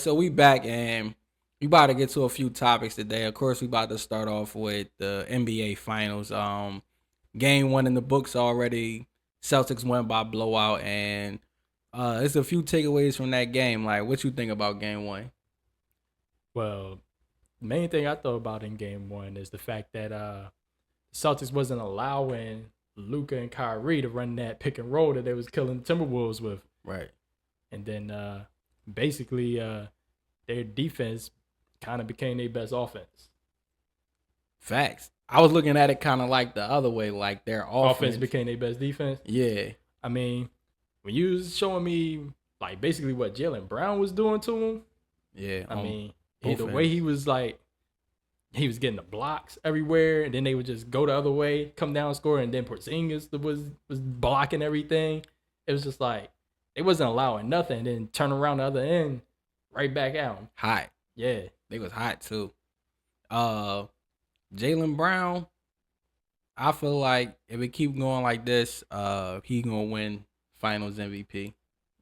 So we back and we about to get to a few topics today. Of course, we about to start off with the NBA Finals. Game one in the books already. Celtics won by blowout, and it's a few takeaways from that game. Like, what you think about game one? Well, the main thing I thought about in game one is the fact that Celtics wasn't allowing Luka and Kyrie to run that pick and roll that they was killing the Timberwolves with. Right. And then basically their defense kind of became their best offense. Facts. I was looking at it kind of like the other way, like their offense became their best defense. Yeah. I mean, when you was showing me like basically what Jaylen Brown was doing to him. Yeah. I mean, the way he was getting the blocks everywhere, and then they would just go the other way, come down, score, and then Porzingis was blocking everything. It was just like they wasn't allowing nothing, and then turn around the other end, right back at them. Hot. Yeah. They was hot too. Jaylen Brown, I feel like if it keep going like this, he gonna win Finals MVP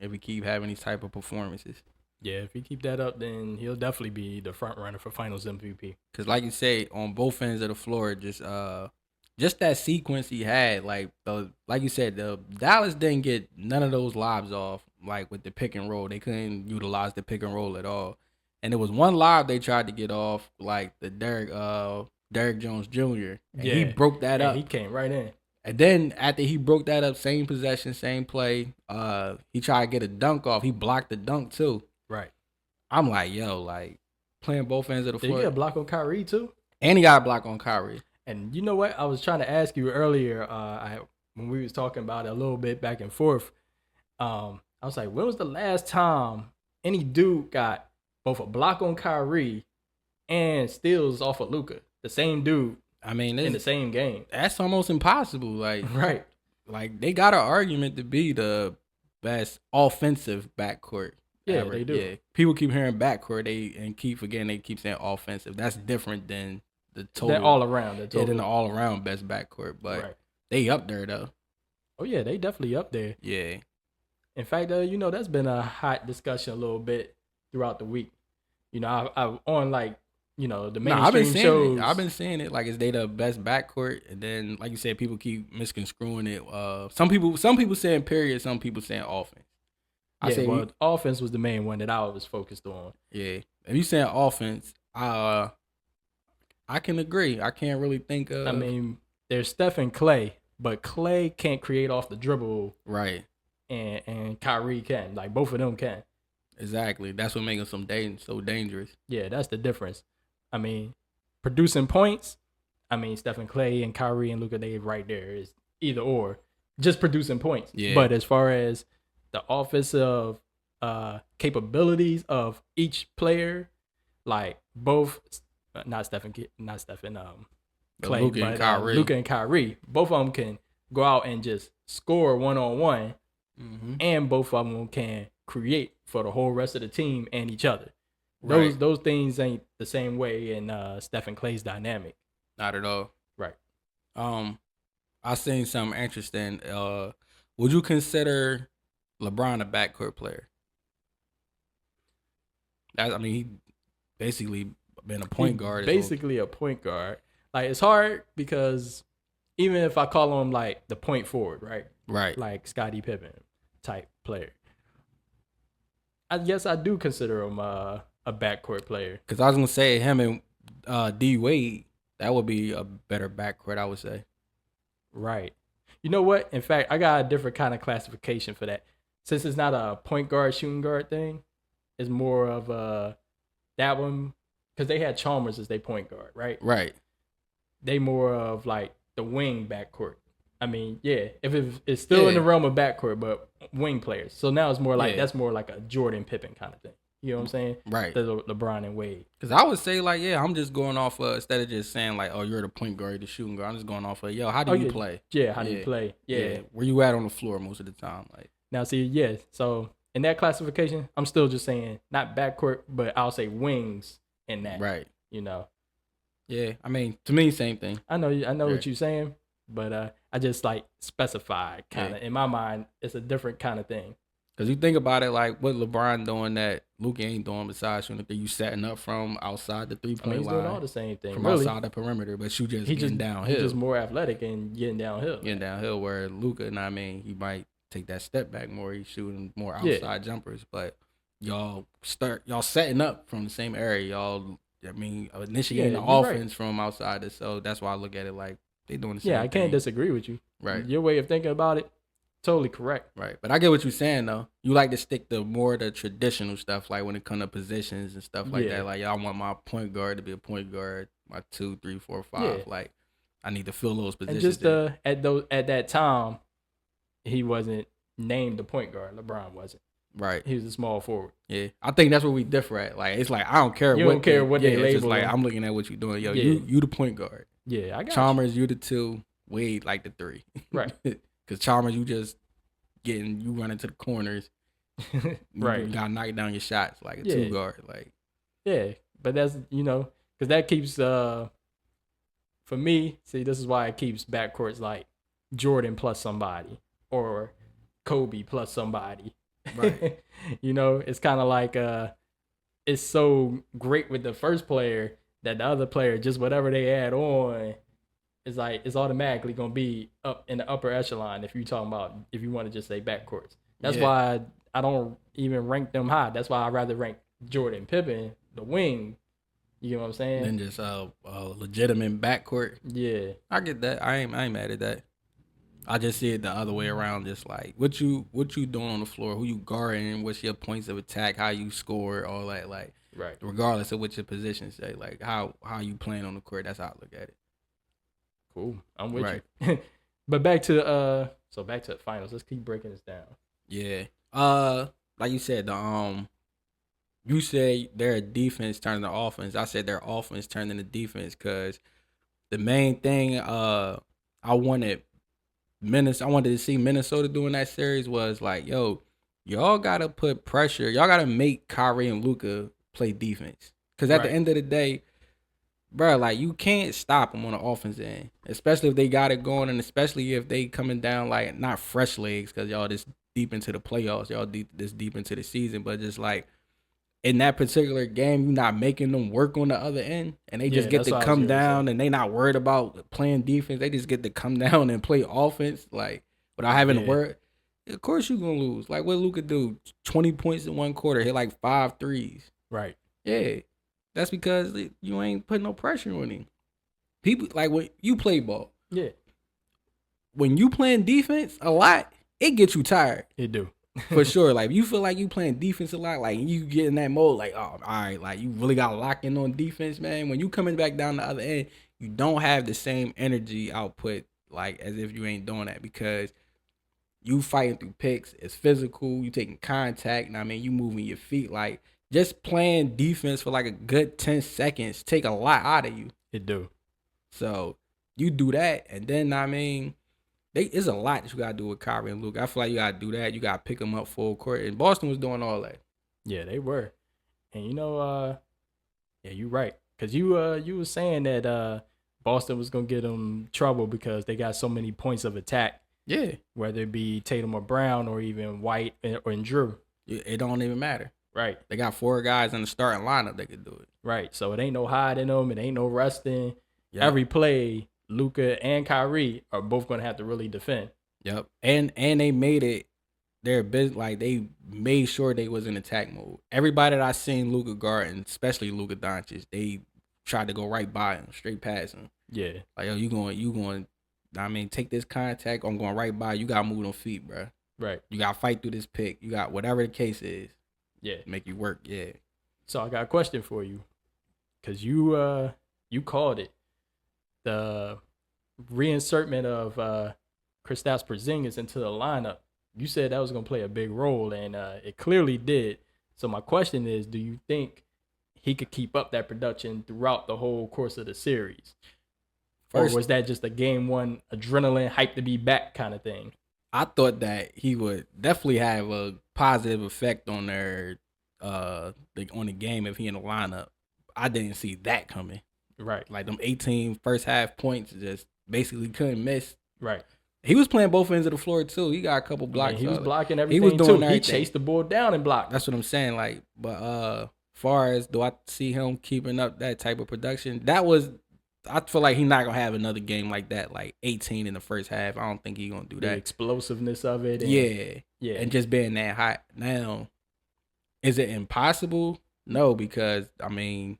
if we keep having these type of performances. Yeah, if he keep that up, then he'll definitely be the front runner for Finals MVP. Cause like you say, on both ends of the floor, just that sequence he had, like you said, the Dallas didn't get none of those lobs off, like with the pick and roll. They couldn't utilize the pick and roll at all. And there was one lob they tried to get off, like the Derrick Jones Jr. And he broke that up. He came right in. And then after he broke that up, same possession, same play, he tried to get a dunk off. He blocked the dunk too. Right. I'm like, yo, like playing both ends of the floor. Did he get a block on Kyrie too? And he got a block on Kyrie. And you know what? I was trying to ask you earlier, when we was talking about it a little bit back and forth. I was like, when was the last time any dude got both a block on Kyrie and steals off of Luka? The same dude. I mean, in the same game. That's almost impossible. Like, right. Like they got an argument to be the best offensive backcourt. Yeah, ever. they do. Yeah. People keep hearing backcourt, and keep forgetting they keep saying offensive. That's different than the total. They're all around. Than the all around best backcourt, but they up there though. Oh yeah, they definitely up there. Yeah. In fact, that's been a hot discussion a little bit throughout the week. I on like the mainstream shows. I've been seeing it like is they the best backcourt, and then like you said, people keep misconstruing it. Some people saying period, some people saying offense. Offense was the main one that I was focused on. Yeah, if you saying offense, I can agree. I can't really think of. I mean, there's Steph and Clay, but Clay can't create off the dribble, right? And Kyrie can. Like both of them can. Exactly. That's what makes them so dangerous. Yeah, that's the difference. I mean, producing points. I mean, Stephen Clay and Kyrie and Luka, they right there is either or, just producing points. Yeah. But as far as the offensive capabilities of each player, like both, not Stephen, Clay, Luka and Kyrie. Luka and Kyrie, both of them can go out and just score 1-on-1, and both of them can create for the whole rest of the team and each other. Those things ain't the same way in Stephen Clay's dynamic. Not at all. Right. I seen something interesting. Would you consider LeBron a backcourt player? He basically been a point guard. Basically a point guard. Like it's hard because even if I call him like the point forward, right? Right. Like Scottie Pippen type player. I guess I do consider him a backcourt player. Because I was going to say him and D Wade, that would be a better backcourt, I would say. Right. You know what? In fact, I got a different kind of classification for that. Since it's not a point guard, shooting guard thing, it's more of that one. Because they had Chalmers as their point guard, right? Right. They more of like the wing backcourt. I mean, yeah, if it's still in the realm of backcourt, but wing players. So now it's more like that's more like a Jordan Pippen kind of thing. You know what I'm saying? Right. The LeBron and Wade. Because I would say like, I'm just going off instead of just saying like, oh, you're the point guard, the shooting guard. I'm just going off how do you play? Yeah, how do you play? Yeah. Where you at on the floor most of the time? Like now, see, so in that classification, I'm still just saying not backcourt, but I'll say wings in that. Right. Yeah, I mean, to me, same thing. I know what you're saying, but I just like specify kind of in my mind. It's a different kind of thing. Because you think about it, like what LeBron doing that Luka ain't doing besides shooting the three. You setting up from outside the 3-point he's line. doing all the same thing. From really. outside the perimeter, but you just getting downhill. He's just more athletic and getting downhill. Getting downhill where Luka, he might take that step back more. He's shooting more outside jumpers. But y'all setting up from the same area. Y'all, initiating the offense from outside. So that's why I look at it like they doing the same thing. Yeah, I can't disagree with you. Right. Your way of thinking about it, totally correct. Right. But I get what you're saying, though. You like to stick to more of the traditional stuff, like when it comes to positions and stuff like that. Like, I want my point guard to be a point guard, my 2, 3, 4, 5. Yeah. Like, I need to fill those positions. And just at that time, he wasn't named the point guard. LeBron wasn't. Right. He was a small forward. Yeah. I think that's where we differ at. Like, it's like, I don't care you don't care what they label. It's just like, I'm looking at what you're doing. Yo, you the point guard. Yeah, I got Chalmers, you the 2. Wade, like the 3. Right. Because Chalmers, you running to the corners. Right. You got to knock down your shots like a 2 guard. Like, yeah. But that's, because that keeps, for me, see, this is why it keeps backcourts like Jordan plus somebody or Kobe plus somebody. Right. It's kind of like it's so great with the first player that the other player, just whatever they add on, is like it's automatically gonna be up in the upper echelon if you want to just say backcourts. That's why I don't even rank them high. That's why I rather rank Jordan, Pippen, the wing. You know what I'm saying? Than just a legitimate backcourt. Yeah, I get that. I ain't mad at that. I just see it the other way around. Just like what you doing on the floor, who you guarding, what's your points of attack, how you score, all that. Like, right. Regardless of what your position say, like how you playing on the court. That's how I look at it. Cool. I'm with you. But back to the finals. Let's keep breaking this down. Yeah. Like you said, you said their defense turned to offense. I said their offense turned into defense because the main thing I wanted to see Minnesota doing that series was like, yo, y'all gotta put pressure. Y'all gotta make Kyrie and Luka play defense. Because at the end of the day, bro, like you can't stop them on the offense end, especially if they got it going, and especially if they coming down like not fresh legs because y'all this deep into the playoffs, y'all this deep into the season, but just like in that particular game, you're not making them work on the other end, and they just get to come down, and they not worried about playing defense. They just get to come down and play offense, like without having to worry. Of course, you're gonna lose. Like what Luka do? 20 points in one quarter, hit like 5 threes. Right. Yeah. That's because you ain't putting no pressure on him. People like when you play ball. Yeah. When you playing defense a lot, it gets you tired. It do. For sure. Like you feel like you playing defense a lot, like you get in that mode, like, oh, all right, like you really got to lock in on defense, man. When you coming back down the other end, you don't have the same energy output like as if you ain't doing that because you fighting through picks. It's physical. You taking contact. You moving your feet. Like just playing defense for like a good 10 seconds take a lot out of you. It do. So you do that, and then it's a lot that you gotta do with Kyrie and Luka. I feel like you gotta do that. You gotta pick them up full court, and Boston was doing all that. Yeah, they were, and yeah, you're right. Cause you was saying that Boston was gonna get them trouble because they got so many points of attack. Yeah, whether it be Tatum or Brown or even White or Jrue. It don't even matter. Right. They got 4 guys in the starting lineup that could do it. Right. So it ain't no hiding them. It ain't no resting. Yep. Every play, Luka and Kyrie are both going to have to really defend. Yep. And they made it their business. Like they made sure they was in attack mode. Everybody that I seen Luka guarding, especially Luka Doncic, they tried to go right by him, straight past him. Yeah. Like, yo, you going. Take this contact. I'm going right by you. Gotta move them feet, bro. Right. You gotta fight through this pick. You got whatever the case is. Yeah. Make you work. Yeah. So I got a question for you, cause you called it. The reinsertment of Kristaps Porzingis into the lineup. You said that was gonna play a big role, and it clearly did. So my question is, do you think he could keep up that production throughout the whole course of the series? Or was that just a game one adrenaline, hype to be back kind of thing? I thought that he would definitely have a positive effect on their on the game if he in the lineup. I didn't see that coming. Right. Like them 18 first half points just basically couldn't miss. Right. He was playing both ends of the floor too. He got a couple blocks. He was blocking He everything was doing too. everything. He chased the ball down and blocked. That's what I'm saying. Like, but far as do I see him keeping up that type of production? I feel like he's not gonna have another game like that, like 18 in the first half. I don't think he's gonna do that. The explosiveness of it. Yeah, and just being that hot. Now, is it impossible? No, because I mean,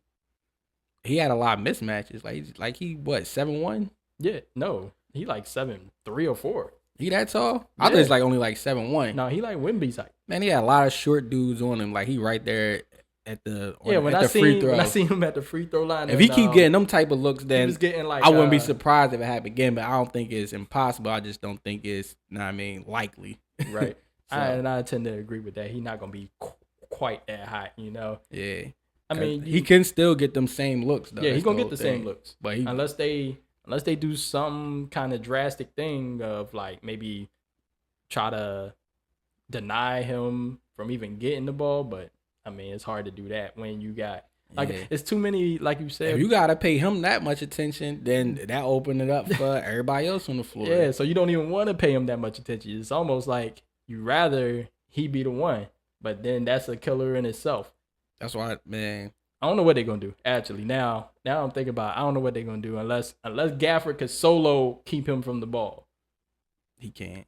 he had a lot of mismatches. Like he what 7'1"? Yeah, no, he like 7'3" or 4". He that tall? Yeah. I thought he's like only like 7'1". No, he like Wemby's height. Man, he had a lot of short dudes on him. Like he right there at the when I see him at the free throw line. If he keep getting them type of looks, then he was getting like, I wouldn't be surprised if it happened again. But I don't think it's impossible. I just don't think it's, likely. Right. I tend to agree with that. He's not gonna be quite that hot, Yeah. I mean, he can still get them same looks though. Yeah, he's gonna get the same looks, but unless they do some kind of drastic thing of like maybe try to deny him from even getting the ball. But I mean, it's hard to do that when you got it's too many, like you said. If you gotta pay him that much attention, then that open it up for everybody else on the floor. Yeah, so you don't even want to pay him that much attention. It's almost like you rather he be the one, but then that's a killer in itself. That's why, man. I don't know what they're gonna do. Actually, now I'm thinking about. I don't know what they're gonna do unless Gafford could solo keep him from the ball. He can't.